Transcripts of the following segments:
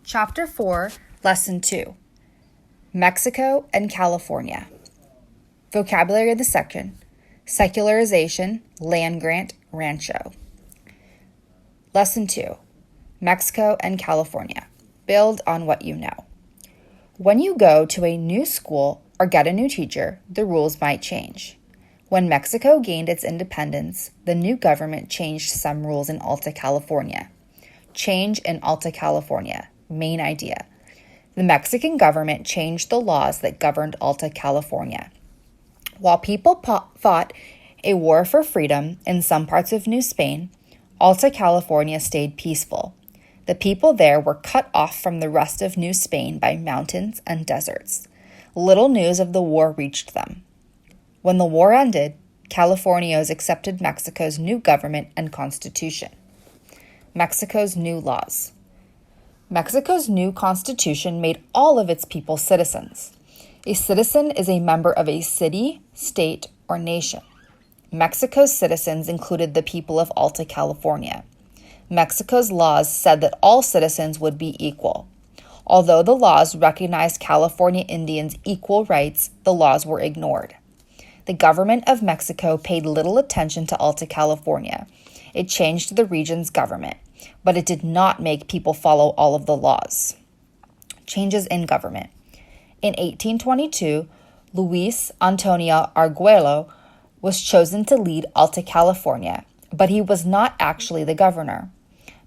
Chapter 4, Lesson 2, Mexico and California. Vocabulary of the section: secularization, land grant, rancho. Lesson 2, Mexico and California. Build on what you know. When you go to a new school or get a new teacher, the rules might change. When Mexico gained its independence, the new government changed some rules in Alta California. Change in Alta California. Main idea: the Mexican government changed the laws that governed Alta California. While people fought a war for freedom in some parts of New Spain, Alta California stayed peaceful. The people there were cut off from the rest of New Spain by mountains and deserts. Little news of the war reached them. When the war ended, Californios accepted Mexico's new government and constitution. Mexico's new laws. Mexico's new constitution made all of its people citizens. A citizen is a member of a city, state, or nation. Mexico's citizens included the people of Alta California. Mexico's laws said that all citizens would be equal. Although the laws recognized California Indians' equal rights, the laws were ignored. The government of Mexico paid little attention to Alta California. It changed the region's government, but it did not make people follow all of the laws. Changes in government. In 1822, Luis Antonio Arguello was chosen to lead Alta California, but he was not actually the governor.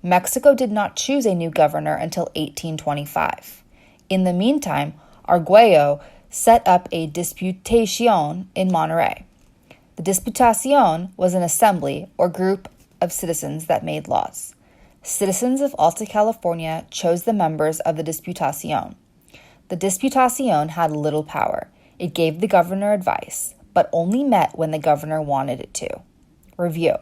Mexico did not choose a new governor until 1825. In the meantime, Arguello set up a Diputación in Monterrey. The Diputación was an assembly or group of citizens that made laws. Citizens of Alta California chose the members of the Diputación. The Diputación had little power. It gave the governor advice, but only met when the governor wanted it to. Review.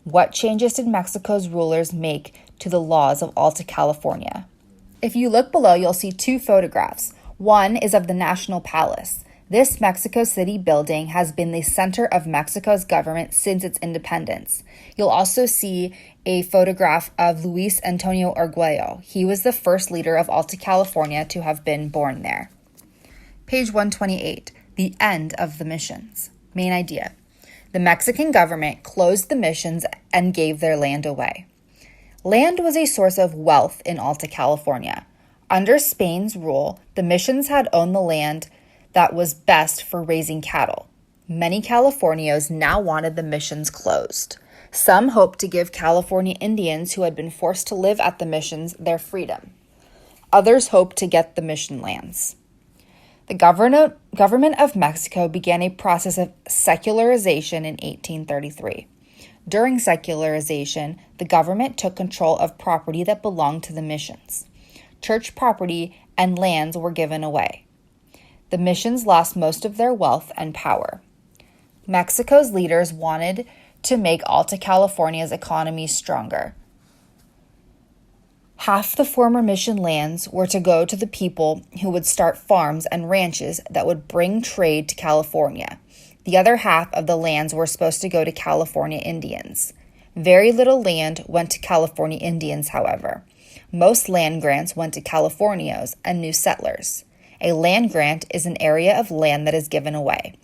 What changes did Mexico's rulers make to the laws of Alta California? If you look below, you'll see two photographs. One is of the National Palace. This Mexico City building has been the center of Mexico's government since its independence. You'll also see a photograph of Luis Antonio Arguello. He was the first leader of Alta California to have been born there. Page 128, the end of the missions. Main idea: the Mexican government closed the missions and gave their land away. Land was a source of wealth in Alta California. Under Spain's rule, the missions had owned the land that was best for raising cattle. Many Californios now wanted the missions closed. Some hoped to give California Indians who had been forced to live at the missions their freedom. Others hoped to get the mission lands. The government of Mexico began a process of secularization in 1833. During secularization, the government took control of property that belonged to the missions. Church property and lands were given away. The missions lost most of their wealth and power. Mexico's leaders wanted to make Alta California's economy stronger. Half the former mission lands were to go to the people who would start farms and ranches that would bring trade to California. The other half of the lands were supposed to go to California Indians. Very little land went to California Indians, however. Most land grants went to Californios and new settlers. A land grant is an area of land that is given away.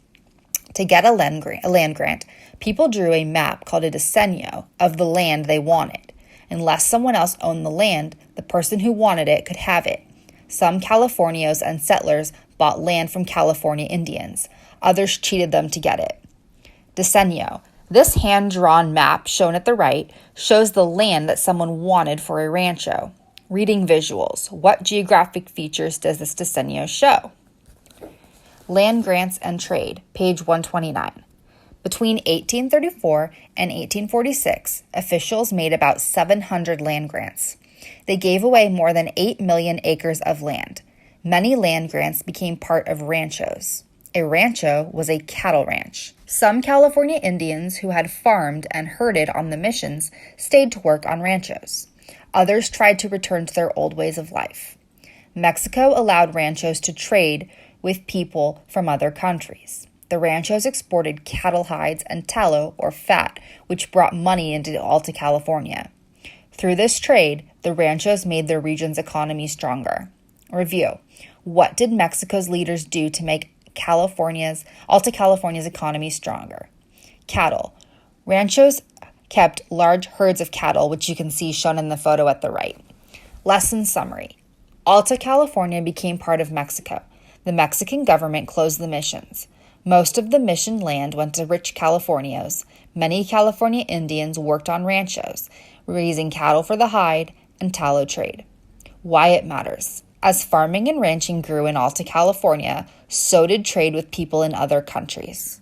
To get a land grant, people drew a map called a diseño of the land they wanted. Unless someone else owned the land, the person who wanted it could have it. Some Californios and settlers bought land from California Indians. Others cheated them to get it. Diseño. This hand-drawn map shown at the right shows the land that someone wanted for a rancho. Reading visuals. What geographic features does this diseño show? Land grants and trade, page 129. Between 1834 and 1846, officials made about 700 land grants. They gave away more than 8 million acres of land. Many land grants became part of ranchos. A rancho was a cattle ranch. Some California Indians who had farmed and herded on the missions stayed to work on ranchos. Others tried to return to their old ways of life. Mexico allowed ranchos to trade with people from other countries. The ranchos exported cattle hides and tallow or fat, which brought money into Alta California. Through this trade, the ranchos made their region's economy stronger. Review. What did Mexico's leaders do to make Alta California's economy stronger? Cattle. Ranchos kept large herds of cattle, which you can see shown in the photo at the right. Lesson summary. Alta California became part of Mexico. The Mexican government closed the missions. Most of the mission land went to rich Californios. Many California Indians worked on ranchos, raising cattle for the hide and tallow trade. Why it matters. As farming and ranching grew in Alta California, so did trade with people in other countries.